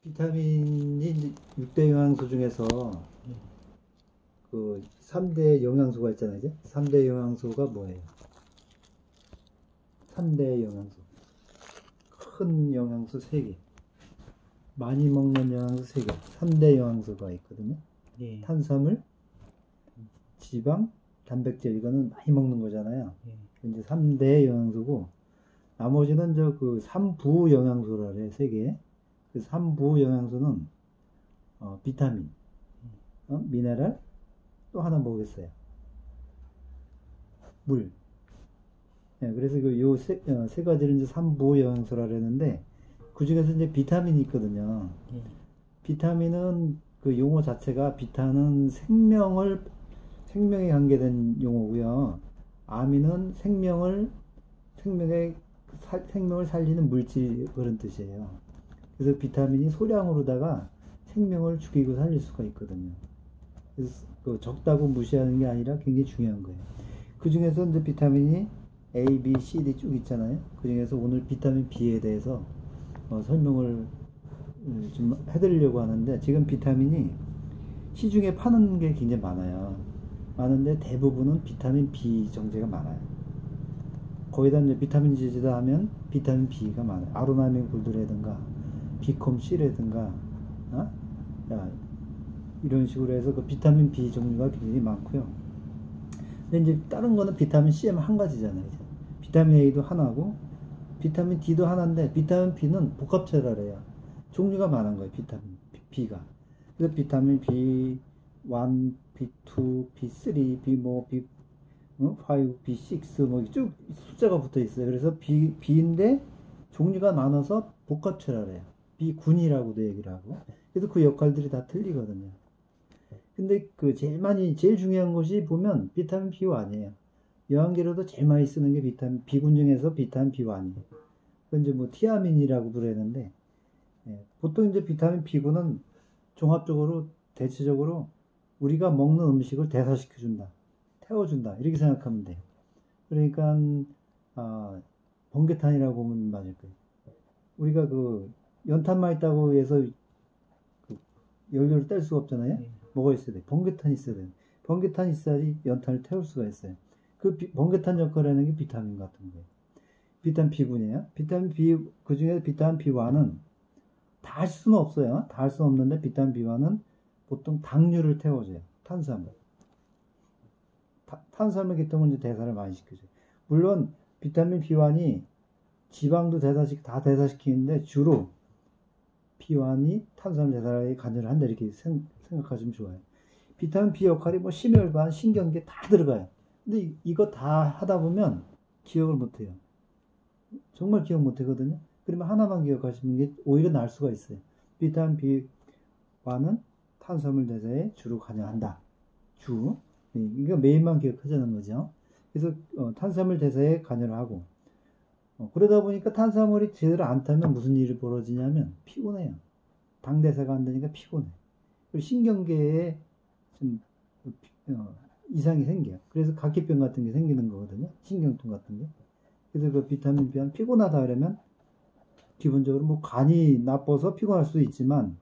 비타민이 이제 6대 영양소 중에서 그 3대 영양소가 있잖아요. 이제 3대 영양소가 뭐예요? 3대 영양소. 큰 영양소 3개. 많이 먹는 영양소 3개. 3대 영양소가 있거든요. 예. 탄수화물, 지방, 단백질. 이거는 많이 먹는 거잖아요. 예. 이제 3대 영양소고, 나머지는 저 그 3부 영양소라 그래, 3개. 그 3부 영양소는 비타민, 미네랄, 또 하나 뭐겠어요? 물. 예, 그래서 세 가지를 이제 3부 영양소라 그랬는데, 그 중에서 이제 비타민이 있거든요. 예. 비타민은 그 용어 자체가 비타는 생명에 관계된 용어고요. 아민은 생명을 살리는 물질 그런 뜻이에요. 그래서 비타민이 소량으로다가 생명을 죽이고 살릴 수가 있거든요. 그래서 그 적다고 무시하는 게 아니라 굉장히 중요한 거예요. 그 중에서 이제 비타민이 A, B, C, D 쭉 있잖아요. 그 중에서 오늘 비타민 B에 대해서 설명을 좀 해드리려고 하는데, 지금 비타민이 시중에 파는 게 굉장히 많아요. 많은데 대부분은 비타민 B 정제가 많아요. 거기다 이제 비타민 G다 하면 비타민 B가 많아요. 아로나민 골드라든가 비콤 C라든가 이런 식으로 해서 그 비타민 B 종류가 굉장히 많고요. 근데 이제 다른 거는 비타민 C만 한 가지잖아요. 이제. 비타민 A도 하나고 비타민 D도 하나인데, 비타민 B는 복합체라래요. 종류가 많은 거예요. 비타민 B가. 그래서 비타민 B1, B2, B3, B5, B6 뭐 쭉 숫자가 붙어 있어요. 그래서 B인데 종류가 나눠서 복합체라래요. B군이라고도 얘기를 하고. 그래서 그 역할들이 다 틀리거든요. 근데 그 제일 중요한 것이 보면 비타민 B1이에요. 영양계로도 제일 많이 쓰는 게 비타민 B군 중에서 비타민 B1이에요. 그건 이제 뭐 티아민이라고 부르는데, 보통 이제 비타민 B군은 종합적으로 대체적으로 우리가 먹는 음식을 대사시켜준다, 태워준다, 이렇게 생각하면 돼요. 그러니까 번개탄이라고 보면 맞을 거예요. 우리가 그 연탄만 있다고 해서 그 연료를 뗄 수가 없잖아요. 뭐가 있어야 돼? 번개탄이 있어야 돼요. 번개탄이 있어야지 연탄을 태울 수가 있어요. 그 번개탄 역할을 하는 게 비타민 같은 거예요. 비타민 B군이에요. 비타민 B, 그 중에 비타민 B1은 다 할 수는 없어요. 다 할 수는 없는데, 비타민 B1은 보통 당류를 태워줘요. 탄수화물. 탄수화물이기 때문에 이제 대사를 많이 시켜줘요. 물론 비타민 B1이 지방도 다 대사시키는데, 주로 B1이 탄수화물 대사에 관여를 한다, 이렇게 생각하시면 좋아요. 비타민 B 역할이 뭐 심혈관, 신경계 다 들어가요. 근데 이거 다 하다 보면 기억을 못 해요. 정말 기억 못 하거든요. 그러면 하나만 기억하시는 게 오히려 나을 수가 있어요. 비타민 B와는 탄수화물 대사에 주로 관여한다. 이거 매일만 기억하자는 거죠. 그래서 탄수화물 대사에 관여를 하고, 그러다 보니까 탄수화물이 제대로 안 타면 무슨 일이 벌어지냐면 피곤해요. 당 대사가 안 되니까 피곤해. 그리고 신경계에 좀 이상이 생겨요. 그래서 각기병 같은 게 생기는 거거든요. 신경통 같은 게. 그래서 그 비타민 B는 피곤하다 그러면 기본적으로 뭐 간이 나빠서 피곤할 수도 있지만,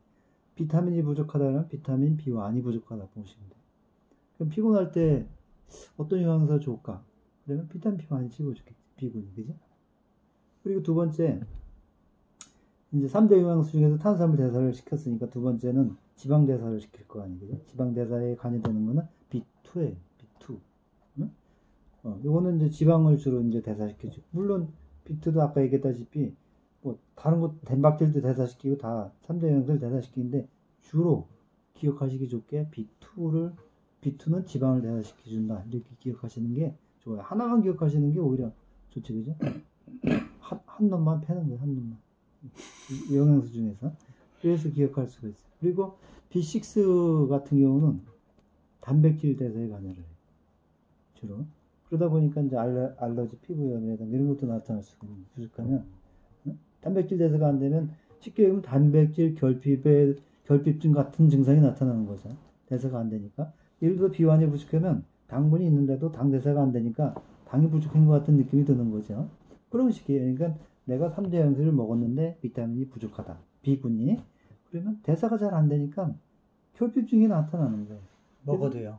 비타민이 부족하다 그러면 비타민 B1이 부족하다 보시면 돼요. 그럼 피곤할 때 어떤 영양소가 좋을까? 그러면 비타민 B1이 최고 좋겠지. B군이, 그지? 그리고 두 번째, 이제 3대 영양소 중에서 탄수화물 대사를 시켰으니까 두 번째는 지방 대사를 시킬 거 아니에요. 그죠? 지방 대사에 관여되는 거는 B2예요. B2. 응? 요거는 이제 지방을 주로 이제 대사시켜주고, 물론 B2도 아까 얘기했다시피 뭐 다른 것 단백질도 대사시키고 다 3대 영양소를 대사시키는데, 주로 기억하시기 좋게 B2는 지방을 대사시켜준다, 이렇게 기억하시는 게 좋아요. 하나만 기억하시는 게 오히려 좋지, 그죠? 한 놈만 패는 거예요. 한 놈만. 영양소 중에서. 그래서 기억할 수가 있어요. 그리고 B6 같은 경우는 단백질 대사에 관여를 해요. 주로. 그러다 보니까 이제 알러지, 피부염이라든가 이런 것도 나타날 수가 있는, 부족하면. 단백질 대사가 안 되면 쉽게 얘기하면 단백질 결핍증 같은 증상이 나타나는 거죠. 대사가 안 되니까. 예를 들어 B1이 부족하면 당분이 있는데도 당 대사가 안 되니까 당이 부족한 것 같은 느낌이 드는 거죠. 그런 식이에요. 그러니까 내가 3대 영양소를 먹었는데 비타민이 부족하다. B군이. 그러면 대사가 잘 안 되니까 결핍증이 나타나는 거예요. 먹어도요.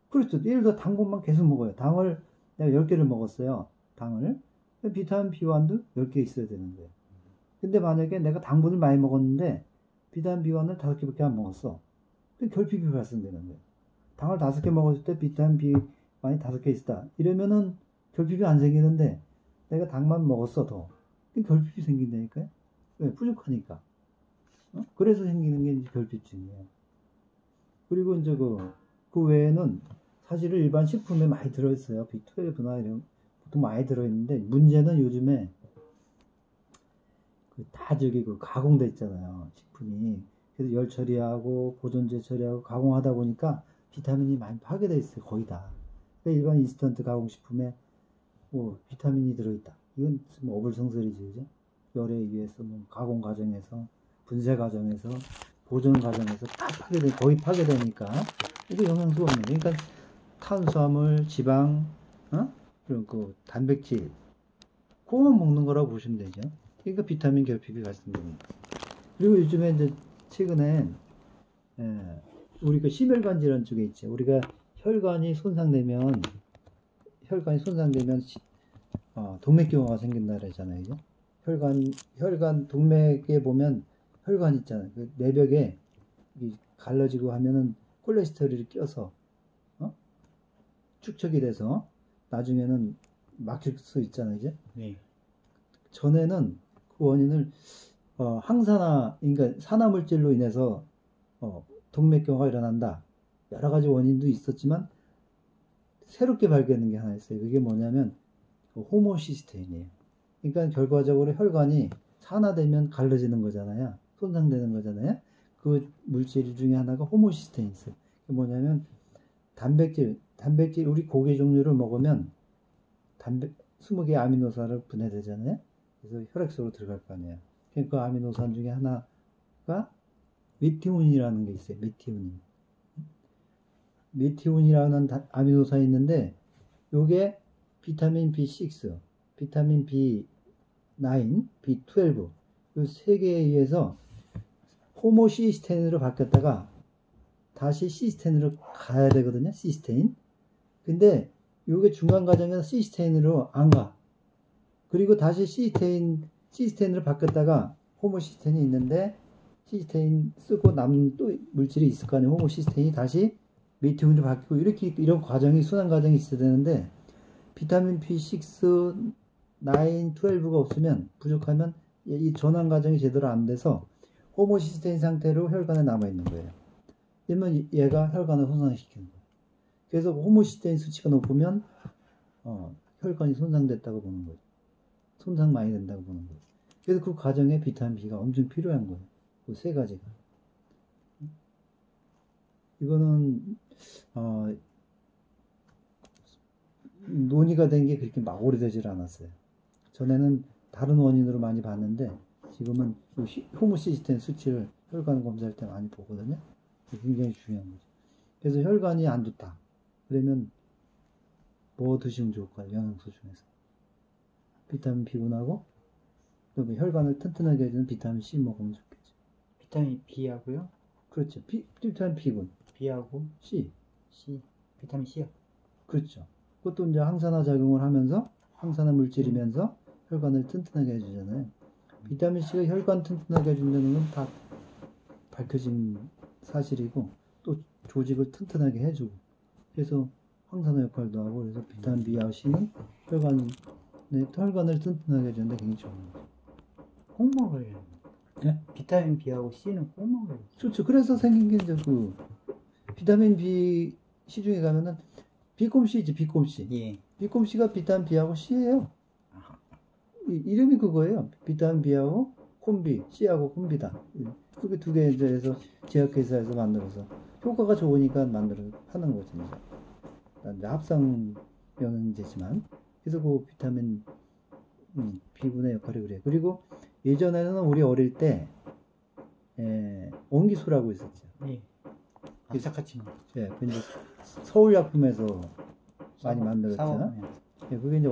그렇죠. 예를 들어 당분만 계속 먹어요. 당을 내가 10개를 먹었어요. 당을. 비타민 B1도 10개 있어야 되는 거예요. 근데 만약에 내가 당분을 많이 먹었는데 비타민 B1을 5개밖에 안 먹었어. 그럼 결핍이 발생되는 거예요. 당을 5개 먹었을 때 비타민 B1이 5개 있다. 이러면은 결핍이 안 생기는데 내가 당만 먹었어 더. 그럼 결핍이 생긴다니까요. 왜? 부족하니까. 그래서 생기는 게 이제 결핍증이에요. 그리고 이제 그 외에는 사실은 일반 식품에 많이 들어있어요. B12나 이런 보통 많이 들어있는데 문제는 요즘에 다 그 가공돼 있잖아요. 식품이. 그래서 열 처리하고 보존제 처리하고 가공하다 보니까 비타민이 많이 파괴돼 있어요. 거의 다. 그러니까 일반 인스턴트 가공식품에 뭐 비타민이 들어있다. 이건 뭐 어불성설이지, 그죠? 열에 의해서 뭐 가공 과정에서 분쇄 과정에서 보존 과정에서 다 거의 파괴되니까 이게 영양소가 없는 거예요. 그러니까 탄수화물, 지방, 그리고 그 단백질 그거만 먹는 거라고 보시면 되죠. 그러니까 비타민 결핍이 발생됩니다. 그리고 요즘에 이제 최근에 우리가 심혈관 질환 쪽에 있죠. 우리가 혈관이 손상되면 동맥경화가 생긴다 그러잖아요. 그죠? 혈관 동맥에 보면 혈관 있잖아요. 그 내벽에 갈라지고 하면은 콜레스테롤이 껴서 축적이 돼서 나중에는 막힐 수 있잖아요. 이제. 네. 전에는 그 원인을 항산화, 그러니까 산화물질로 인해서 동맥경화가 일어난다. 여러 가지 원인도 있었지만 새롭게 발견된 게 하나 있어요. 그게 뭐냐면 호모시스테인이에요. 그러니까 결과적으로 혈관이 산화되면 갈라지는 거잖아요. 손상되는 거잖아요. 그 물질 중에 하나가 호모시스테인 있어요. 그게 뭐냐면 단백질 우리 고기 종류를 먹으면 20개의 아미노산을 분해되잖아요. 그래서 혈액 속으로 들어갈 거 아니에요. 그 아미노산 중에 하나가 미티온이라는 게 있어요. 미티온이라는 아미노산이 있는데 요게 비타민 B6, 비타민 B9, B12 이 세 개에 의해서 호모시스테인으로 바뀌었다가 다시 시스테인으로 가야 되거든요. 시스테인. 근데 요게 중간 과정에서 시스테인으로 안 가. 그리고 다시 시스테인으로 바뀌었다가 호모시스테인이 있는데 시스테인 쓰고 남는 또 물질이 있을 거 아니에요. 호모시스테인이 다시 미티온으로 바뀌고 이런 과정이 순환 과정이 있어야 되는데 비타민 B6, 9, 12가 없으면 부족하면 이 전환 과정이 제대로 안 돼서 호모시스테인 상태로 혈관에 남아 있는 거예요. 그러면 얘가 혈관을 손상시키는 거예요. 그래서 호모시스테인 수치가 높으면 혈관이 손상됐다고 보는 거죠. 손상 많이 된다고 보는 거예요. 그래서 그 과정에 비타민 B가 엄청 필요한 거예요. 그 세 가지가. 이거는 논의가 된 게 그렇게 막 오래되질 않았어요. 전에는 다른 원인으로 많이 봤는데 지금은 호모시스테인 수치를 혈관 검사할 때 많이 보거든요. 굉장히 중요한 거죠. 그래서 혈관이 안 좋다. 그러면 뭐 드시면 좋을까요? 영양소 중에서. 비타민 B군하고 그다음에 혈관을 튼튼하게 해주는 비타민 C 먹으면 좋겠죠. 비타민 B하고요. 그렇죠. 비타민 B군. B하고 C. 비타민 C요. 그렇죠. 그것도 이제 항산화 작용을 하면서 항산화 물질이면서 혈관을 튼튼하게 해주잖아요. 비타민 C가 혈관 튼튼하게 해준다는 건 다 밝혀진 사실이고 또 조직을 튼튼하게 해주고 그래서 항산화 역할도 하고 그래서 비타민 B와 C는 혈관을 튼튼하게 해주는데 굉장히 좋은 거죠. 꼭 먹어요. 네? 비타민 B하고 C는 꼭 먹어요. 좋죠. 그래서 생긴 게 이제 비타민 B 시중에 가면은 비콤C지 비콤C. 예. 비콤C가 비타민 B하고 C예요. 이름이 그거예요. 비타민 B하고 콤비, C하고 콤비다. 그게 두 개 이제 해서 제약회사에서 만들어서 효과가 좋으니까 파는 거죠. 이제 합성 영양제지만 그래서 그 비타민 B군의 역할이 그래요. 그리고 예전에는 우리 어릴 때 옹기소라고 있었죠. 예. 악사카친. 예, 그 이제 서울약품에서 많이 만들었잖아. 예, 그게 이제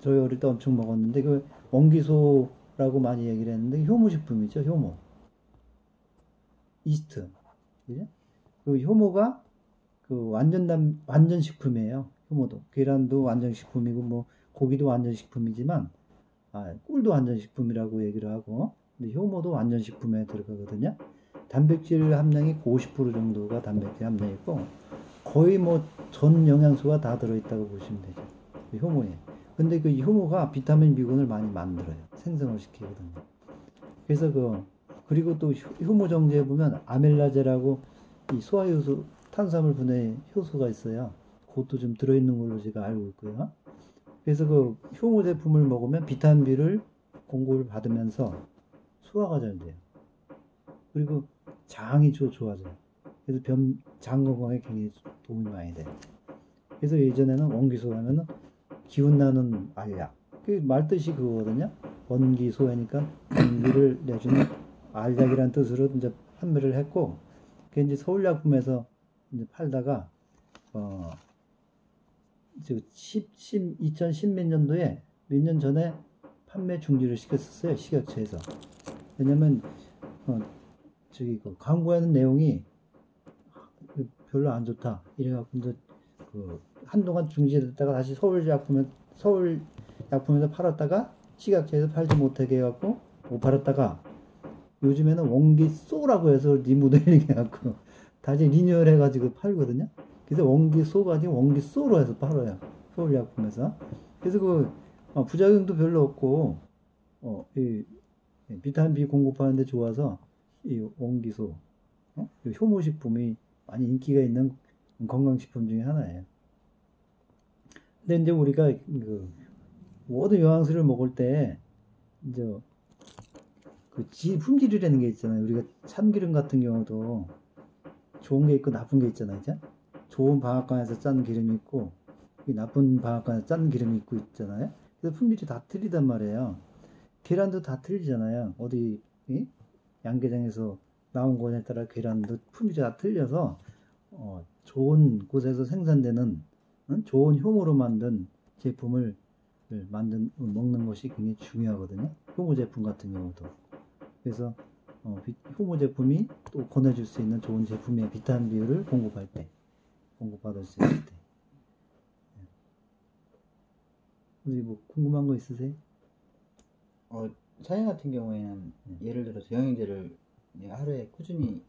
저희 어릴 때 엄청 먹었는데 그 옹기소라고 많이 얘기를 했는데 효모식품이죠, 효모. 이스트. 그죠? 그 효모가 그 완전 식품이에요. 효모도. 계란도 완전 식품이고, 뭐, 고기도 완전 식품이지만, 꿀도 완전 식품이라고 얘기를 하고, 근데 효모도 완전 식품에 들어가거든요. 단백질 함량이 50% 정도가 단백질 함량이고, 거의 뭐 전 영양소가 다 들어있다고 보시면 되죠. 그 효모에. 근데 그 효모가 비타민 B군을 많이 만들어요. 생성을 시키거든요. 그래서 그리고 또 효모 정제에 보면 아멜라제라고 이 소화효소, 탄수화물 분해 효소가 있어요. 그것도 좀 들어있는 걸로 제가 알고 있고요. 그래서 그 효모 제품을 먹으면 비타민 B를 공급을 받으면서 소화가 잘 돼요. 그리고 장이 좋아져요. 그래서 장 건강에 굉장히 도움이 많이 돼요. 그래서 예전에는 원기소 하면은 기운 나는 알약. 그 말뜻이 그거거든요. 원기소하니까 원기를 내주는 알약이라는 뜻으로 이제 판매를 했고, 그게 이제 서울약품에서 이제 팔다가, 2010 몇 년도에 몇 년 전에 판매 중지를 시켰었어요. 식약처에서. 왜냐면, 그 광고하는 내용이 별로 안 좋다. 이래갖고 이제 한동안 중지됐다가 다시 서울 약품에서 팔았다가 식약처에서 팔지 못하게 해갖고 못 팔았다가 요즘에는 원기소라고 해서 리모델링 해갖고 다시 리뉴얼 해가지고 팔거든요. 그래서 원기소가 아니고 원기소로 해서 팔아요. 서울 약품에서. 그래서 부작용도 별로 없고 이 비타민 B 공급하는데 좋아서 이 원기소, 이 효모식품이 많이 인기가 있는 건강식품 중에 하나예요. 근데 이제 우리가 모든 영양소를 먹을 때 이제 품질이라는 게 있잖아요. 우리가 참기름 같은 경우도 좋은 게 있고 나쁜 게 있잖아요. 이제 좋은 방앗간에서 짠 기름이 있고 나쁜 방앗간에서 짠 기름이 있잖아요. 그래서 품질이 다 틀리단 말이에요. 계란도 다 틀리잖아요. 어디 양계장에서 나온 거냐에 따라 계란도 품질이 다 틀려서 좋은 곳에서 생산되는 좋은 효모로 만든 제품을 먹는 것이 굉장히 중요하거든요. 효모 제품 같은 경우도. 그래서 효모 제품이 또 권해줄 수 있는 좋은 제품의 비타민 B를 공급받을 수 있을 때. 어디 뭐 궁금한 거 있으세요? 사장님 같은 경우에는 예를 들어서 영양제를 하루에 꾸준히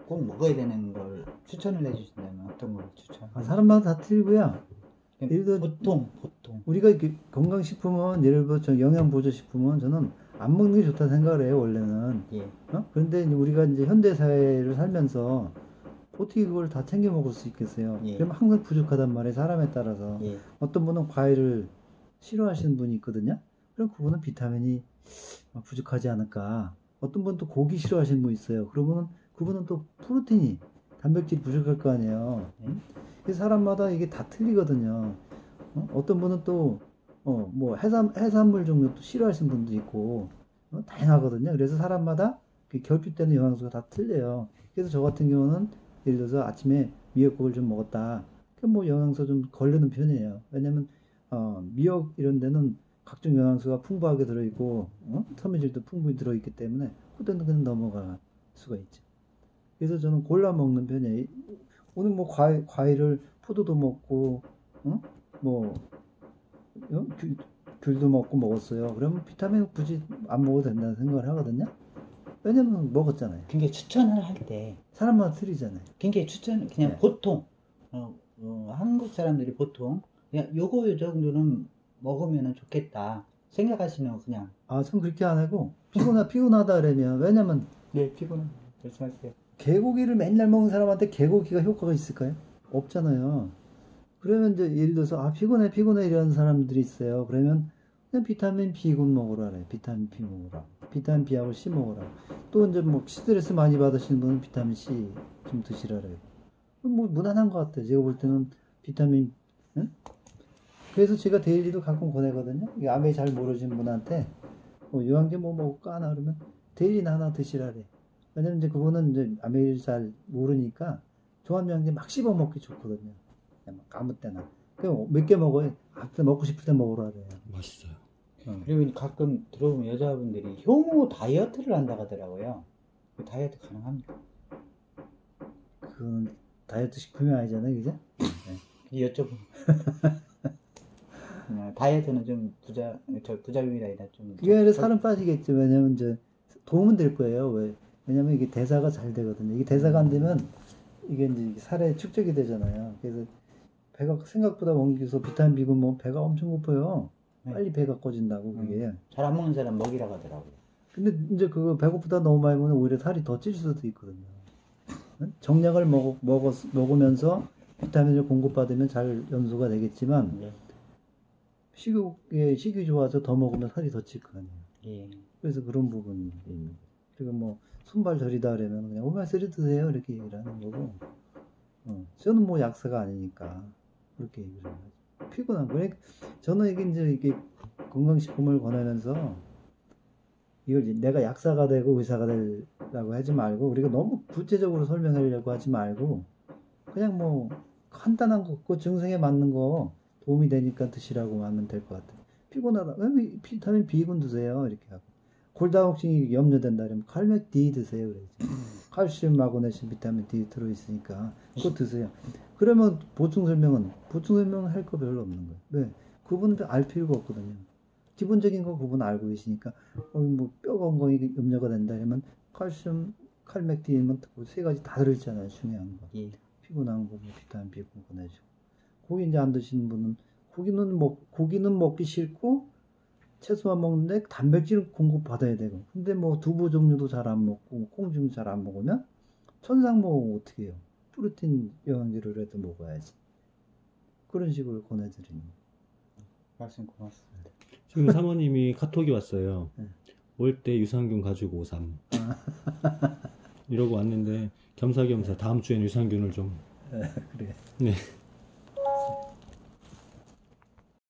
꼭 먹어야 되는 걸 추천을 해주신다면 어떤 걸 추천? 사람마다 다 틀리고요. 예를 들어 보통 우리가 건강식품은 예를 들어 영양보조식품은 저는 안 먹는 게 좋다 생각을 해요 원래는. 예. 그런데 이제 우리가 이제 현대 사회를 살면서 어떻게 그걸 다 챙겨 먹을 수 있겠어요? 예. 그러면 항상 부족하단 말이에요 사람에 따라서. 예. 어떤 분은 과일을 싫어하시는 분이 있거든요. 그럼 그분은 비타민이 부족하지 않을까. 어떤 분은 또 고기 싫어하시는 분이 있어요. 그러면 그분은 또 프로틴이 단백질이 부족할 거 아니에요. 그래서 사람마다 이게 다 틀리거든요. 어떤 분은 또 뭐 해산물 종류도 싫어하시는 분도 있고 다양하거든요. 그래서 사람마다 결핍되는 영양소가 다 틀려요. 그래서 저 같은 경우는 예를 들어서 아침에 미역국을 좀 먹었다. 그럼 뭐 영양소 좀 거르는 편이에요. 왜냐면 미역 이런 데는 각종 영양소가 풍부하게 들어있고 섬유질도 풍부히 들어있기 때문에 그때는 그냥 넘어갈 수가 있죠. 그래서 저는 골라 먹는 편이에요. 오늘 뭐 과일을 포도도 먹고 뭐 귤도 먹었어요. 그러면 비타민 굳이 안 먹어도 된다는 생각을 하거든요. 왜냐면 먹었잖아요. 굉장히 추천을 할 때 사람마다 틀리잖아요. 굉장히 그냥 네. 보통 한국 사람들이 보통 그냥 요 정도는 먹으면 좋겠다 생각하시는 거 그냥 전 그렇게 안 하고 피곤하다 그러면 왜냐면 네 피곤한 말씀하세요. 개고기를 맨날 먹는 사람한테 개고기가 효과가 있을까요? 없잖아요. 그러면 이제 예를 들어서 피곤해 이런 사람들이 있어요. 그러면 그냥 비타민 B군 먹으라 그래. 비타민 B 먹으라. 비타민 B하고 C 먹으라. 또 이제 뭐 스트레스 많이 받으시는 분은 비타민 C 좀 드시라 그래요. 뭐 무난한 것 같아요. 제가 볼 때는 비타민 그래서 제가 데일리도 가끔 보내거든요. 아메 잘 모르시는 분한테 요양제 뭐 먹을까 하나 그러면 데일리나 하나 드시라 그래. 왜냐면 이제 그거는 이제 아메를 잘 모르니까 종합영양제 막 씹어 먹기 좋거든요. 그냥 막 아무 때나. 그럼 몇 개 먹어요. 먹고 싶을 때 먹으라 그래요. 맛있어요. 그리고 가끔 들어보면 여자분들이 효모 다이어트를 한다고 하더라고요. 그 다이어트 가능합니까? 그건 다이어트 식품이 아니잖아요, 그죠? 여쭤보. 다이어트는 좀 부작용이라 해야 좀. 이게 아니라 살은 빠지겠죠. 왜냐면 이제 도움은 될 거예요. 왜냐면 이게 대사가 잘 되거든요. 이게 대사가 안 되면 이게 이제 살에 축적이 되잖아요. 그래서 배가 생각보다 옮기서 비타민 B고 뭐 배가 엄청 고파요. 네. 빨리 배가 꺼진다고 그게. 잘 안 먹는 사람 먹이라고 하더라고요. 근데 이제 그거 배고프다 너무 많이 먹으면 오히려 살이 더 찔 수도 있거든요. 정량을 먹으면서 비타민을 공급받으면 잘 연소가 되겠지만 네. 식욕이 좋아서 더 먹으면 살이 더 찔 거 아니에요. 예. 그래서 그런 부분이 있는 거죠. 그리고 뭐 손발 저리다 그러면 그냥 오메가3 드세요 이렇게 얘기를 하는 거고, 저는 뭐 약사가 아니니까 그렇게 얘기를 하죠. 피곤한 거. 저는 이게 건강식품을 권하면서 이걸 이제 내가 약사가 되고 의사가 되라고 하지 말고, 우리가 너무 구체적으로 설명하려고 하지 말고 그냥 뭐 간단한 거, 그 증상에 맞는 거 도움이 되니까 드시라고 하면 될 것 같아요. 피곤하다. 왜 비타민 B군 드세요 이렇게 하고, 골다공증이 염려된다 그러면 칼맥 D 드세요 그래야지. 칼슘, 마그네슘, 비타민 D 들어있으니까 그거 드세요. 그러면 보충 설명은 할 거 별로 없는 거예요. 왜? 그분은 알 필요가 없거든요. 기본적인 거 그분 알고 계시니까, 뭐 뼈 건강이 염려가 된다 그러면 칼슘, 칼맥 D면 세 가지 다 들어있잖아요. 중요한 거. 예. 피곤한 거, 뭐 비타민 B 공급해주고. 고기 이제 안 드시는 분은 고기는 먹기 싫고 채소만 먹는데 단백질 공급 받아야 되고, 근데 뭐 두부 종류도 잘 안 먹고 콩 종류 잘 안 먹으면 천상 뭐 어떻게 해요? 프로틴 영양제를라도 먹어야지. 그런 식으로 권해드리는. 말씀 고맙습니다. 지금 사모님이 카톡이 왔어요. 네. 올 때 유산균 가지고 오삼. 이러고 왔는데 겸사겸사 다음 주엔 유산균을 좀. 그래. 네.